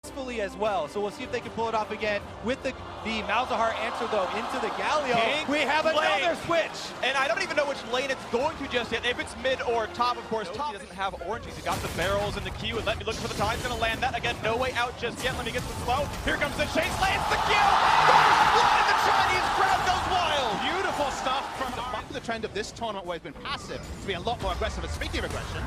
successfully as well. So we'll see if they can pull it off again with the Malzahar answer though into the Galio. We have another switch. And I don't even know which lane it's going to just yet. If it's mid or top, of course. Top doesn't have oranges. He got the barrels and the Q and let me look for the time. He's gonna land that again. No way out just yet. Let me get the slow. Here comes the chase. Lands the kill. Blood, the Chinese crowd goes wild. Beautiful stuff from the trend of this tournament where it's been passive to be a lot more aggressive. And speaking of aggression,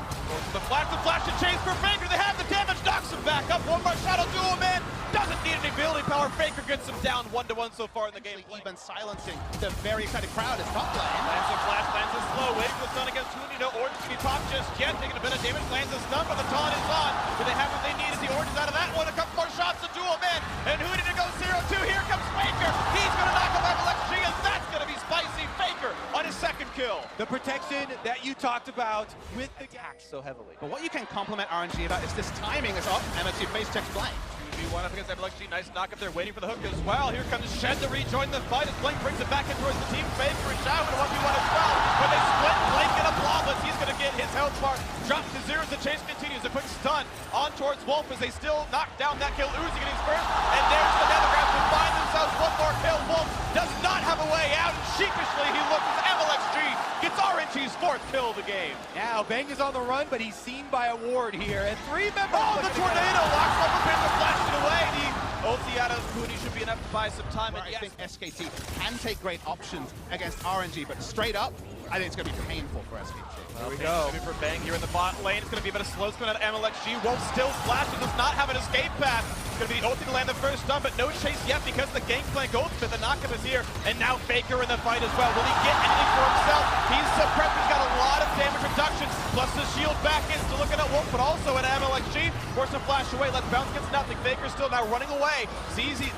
the flash to chase for Faker. They have the damage. Knocks him back up. One more shot will do him in. Doesn't need any ability power. Faker gets him down 1-1 so far in the game. Even silencing the very excited crowd is top lane. Lands a flash, lands a slow. Waiting for the stun against Huni. No orange to be popped just yet. Taking a bit of damage. Lands a stun, but the taunt is on. Do they have what they need? Is the oranges out of that one? A couple more shots to do him in. And Huni to go 0-2. Here comes Faker. He's going to knock him out of LXG, and that's going to be spicy. Faker on his second kill. The protection that you talked about with the attack so heavily. But what you can compliment RNG about is this timing is up. MSU face checks Blank. 2v1 up against LXG. Nice knock up there, waiting for the hook as well. Here comes Shed to rejoin the fight as Blank brings it back in towards the team. Faker and Xiao in 1v1 as well. When they split, Blank in a blobless. He's going to get his health bar. Drops to 0 as the chase continues. A quick stun on towards Wolf as they still knock down that kill. Uzi getting first. And there's the Nethergraph to find themselves one more kill. Wolf does not have a way out. Sheepishly, he looks as MLXG gets RNG's 4th kill of the game. Now, Bang is on the run, but he's seen by a ward here. And 3 members. Oh, the tornado locks up a Panther, flashed it away. The ulti out of Huni should be enough to buy some time. And I think SKT can take great options against RNG, but straight up, I think it's going to be painful for SKT. Here we go. Maybe for Bang here in the bot lane. It's going to be a bit of slow spin out of MLXG. Won't still flash. It does not have an escape path. It's going to be the ulti to land the first stun, but no chase yet because the Gangplank ultimate. The knockup is here, and now Faker in the fight as well. Will he get anything for himself? He's suppressed. He's got a lot of damage reduction, plus the shield back in. Still looking at Wolf, but also at MLXG. Force a flash away. Let's bounce gets nothing. Faker's still now running away.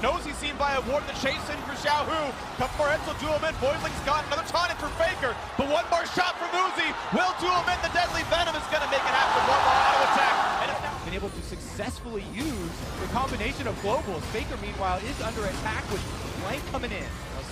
Knows he's seen by a ward. The chase in for Xiaohu. Come for Edsel, do him in. Boiling's got another taunt in for Faker, but one more shot from Uzi will do him in. The deadly venom is going to make it happen. One more auto attack. And it's now been able to successfully use the combination of globals. Faker, meanwhile, is under attack with Blank coming in.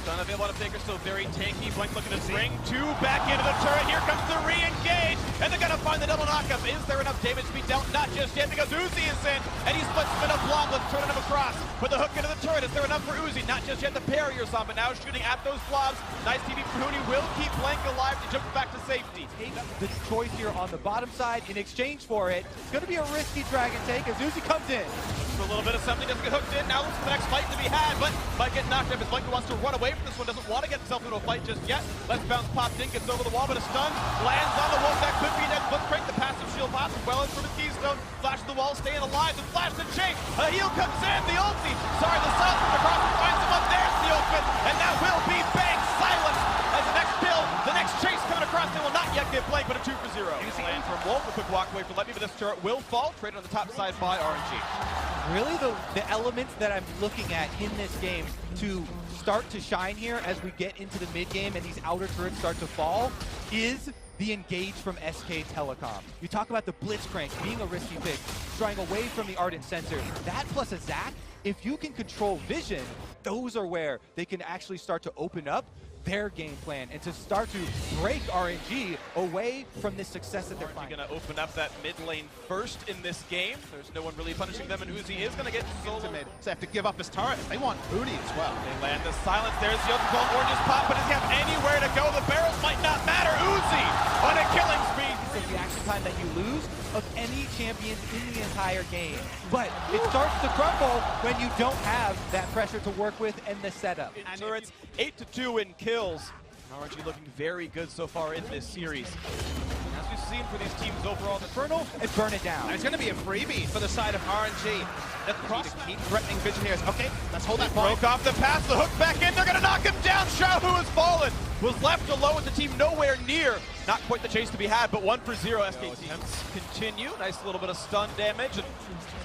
Stun available on Faker, still very tanky. Blank looking to bring 2 back into the turret. Here comes the re-engage, and they're going to find the double knockup. Is there enough damage to be dealt? Not just yet, because Uzi is in, and he splits spin a blob. Let's turn him across. Put the hook into the turret. Is there enough for Uzi? Not just yet. The barrier's on, but now shooting at those blobs. Nice TV for Huni. Will keep Blank alive to jump back to safety. Take the choice here on the bottom side in exchange for it. It's going to be a risky dragon take as Uzi comes in. For a little bit of something, doesn't get hooked in. Now looks for the next fight to be had, but might get knocked up as Blank wants to run away from this one. Doesn't want to get himself into a fight just yet. Let's bounce popped in, gets over the wall, but a stun lands on the Wolf. That could be dead. Let's break the passive shield boss as well as from the keystone. Flash to the wall, staying alive. The flash to chase. A heal comes in. The ulti. Sorry, the silence comes across and finds him up. There's the ultimate, and that will be Bang silence as the next kill. The next chase coming across. They will not yet get Blank, but a 2 for 0. Land from Wolf. A quick walk away from Let Me, but this turret will fall. Traded on the top side by RNG. Really the elements that I'm looking at in this game to start to shine here as we get into the mid game and these outer turrets start to fall is the engage from SK Telecom. You talk about the Blitzcrank being a risky pick, trying away from the Ardent Sensor. That plus a Zac, if you can control vision, those are where they can actually start to open up their game plan and to start to break RNG away from this success that they're finding. Going to open up that mid lane first in this game. There's no one really punishing them, and Uzi is going to get solo. Mid, so they have to give up his turret. They want Huni as well. They land the silence. There's the ultimate. Oranges pop, but does he have anywhere to go? The barrels might not matter. Uzi on a killing spree. The reaction time that you lose of any champions in the entire game. But it starts to crumble when you don't have that pressure to work with and the setup. And it's 8-2 in kills. RNG looking very good so far in this series. As we've seen for these teams overall, the Infernal and burn it down. And it's going to be a freebie for the side of RNG. The cross to keep threatening vision here is okay. Let's hold that point. Broke off the pass, the hook back in. They're going to knock him down. Xiaohu has fallen. Was left alone with the team nowhere near. Not quite the chase to be had, but 1 for 0. SKT attempts continue. Nice little bit of stun damage. And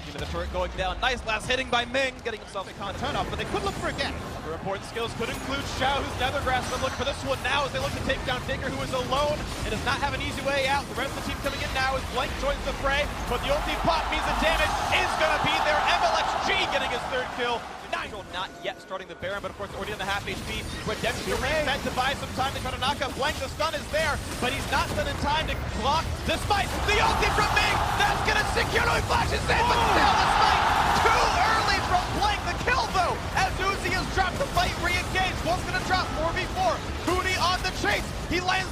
even the turret going down. Nice last hitting by Ming, getting himself a turn off, but they could look for again. Other important skills could include Xiaohu's Nethergrass. They're looking for this one now as they look to take down Faker, who is alone and does not have an easy way out. The rest of the team coming in now as Blank joins the fray, but the ulti pop means the damage is going to be there. MLXG getting his 3rd kill. Nigel not yet starting the Baron, but of course already on the half HP. Redemption reset to buy some time. They try to knock up Blank. The stun is there, but he's not done in time to block. Despite the ulti from Ming, that's going to secure. No, he flashes in, but still despite 2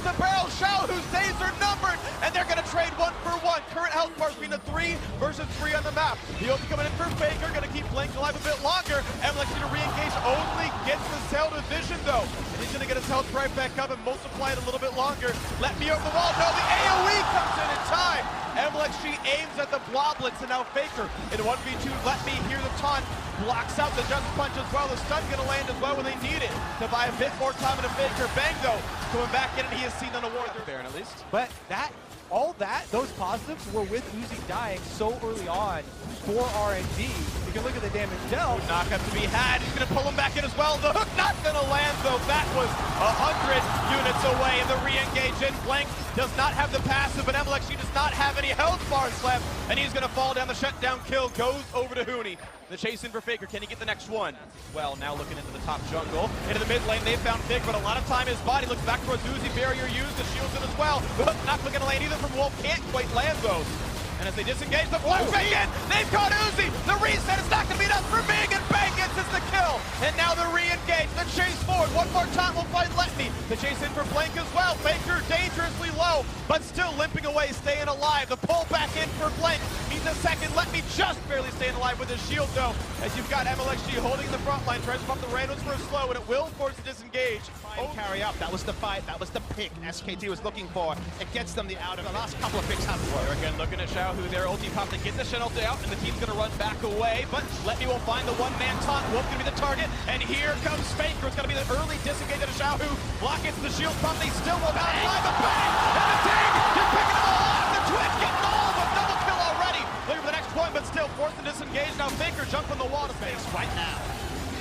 the barrel. Xiao, whose days are numbered, and they're gonna trade 1 for 1. Current health bars being a 3 versus 3 on the map. The ulti coming in for Faker, gonna keep Blink alive a bit longer. MLX gonna re-engage, only gets the cell to vision though. And he's gonna get his health right back up and multiply it a little bit longer. Let me over the wall, no, the AoE comes in time. MLXG aims at the bloblets, and now Faker in 1v2, let me hear the taunt. Blocks out the just punch as well. The stun gonna land as well when they need it to buy a bit more time in a Faker. Bang though, coming back in, and he is seen on a war there at least. But those positives were with Uzi dying so early on for RNG. You can look at the damage dealt. Knockup to be had. He's going to pull him back in as well. The hook not going to land, though. That was 100 units away in the re-engage in. Blank does not have the passive, but MLXG does not have any health bars left, and he's going to fall down. The shutdown kill goes over to Hooney. The chase in for Faker. Can he get the next one? Well, now looking into the top jungle. Into the mid lane, they found Fig, but a lot of time his body looks back towards Uzi. Barrier used, the shield's in as well. The hook not going to land either from Wolf. Can't quite land, though. And as they disengage, the flash back in, they've caught Uzi. The reset is not going to be enough for Big, and Bang gets the kill. And now the re-engage, the chase forward. One more time will find Let Me. The chase in for Blank as well. Faker dangerously low, but still limping away, staying alive. The pull back in for Blank means a second. Let Me just barely staying alive with his shield, though, as you've got MLXG holding the front line, tries to pump the randoms for a slow, and it will force a disengage. Carry up. That was the fight. That was the pick SKT was looking for. It gets them the out of the last couple of picks haven't worked. Again, looking at Xiao, who their ulti popped to get the Shen ulti out, and the team's gonna run back away, but Let Me will find the one-man taunt. Wolf gonna be the target, and here comes Faker. It's gonna be the early disengage of Xiao, who block into the shield pump. They still won't outside the bang, and the dig, you're picking them all off. The twin getting all of them. Double kill already. Looking for the next one, but still forced to disengage. Now Faker jumps on the wall to face right now.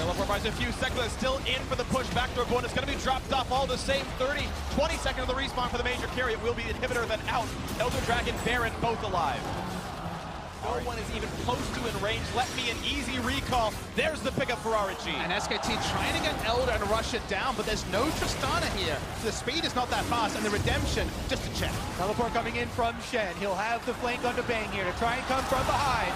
Telecom buys a few seconds, still in for the push backdoor going. It's going to be dropped off all the same. 20 seconds of the respawn for the major carry. It will be the inhibitor, then out. Elder Dragon, Baron, both alive. No one is even close to in range. Let Me an easy recall. There's the pickup for RNG. And SKT trying to get Elder and rush it down, but there's no Tristana here. The speed is not that fast, and the redemption, just a check. Teleport coming in from Shen. He'll have the flank onto Bang here to try and come from behind.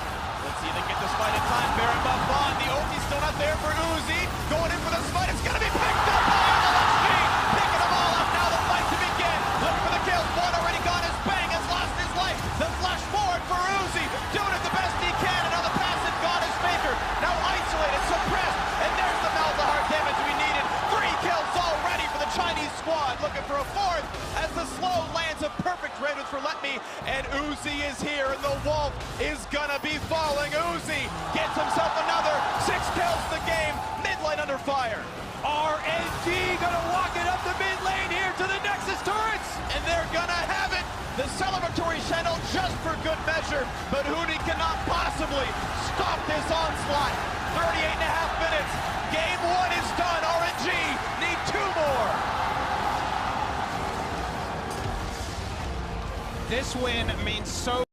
Let's see if they get this fight in time. Baron buff on. The ulti's still not there for Uzi. Going in for the fight. It's going to be picked up by MLXG. Picking them all up. Now the fight to begin. Looking for the kills. One already gone as Bang has lost his life. The flash forward for Uzi. Doing it the best he can. And now the passive gone as Faker. Now isolated, suppressed. And there's the Malzahar damage we needed. 3 kills already for the Chinese squad. Looking for a 4th as the slow lands a perfect range for Let Me. And Uzi is here, and the Wolf is gonna be falling. Uzi gets himself another 6 kills in the game. Mid lane under fire. RNG gonna walk it up the mid lane here to the Nexus turrets. And they're gonna have it. The celebratory channel just for good measure, but Hooney cannot possibly stop this onslaught. 38.5 minutes. Game 1 is done. RNG need 2 more. This win means so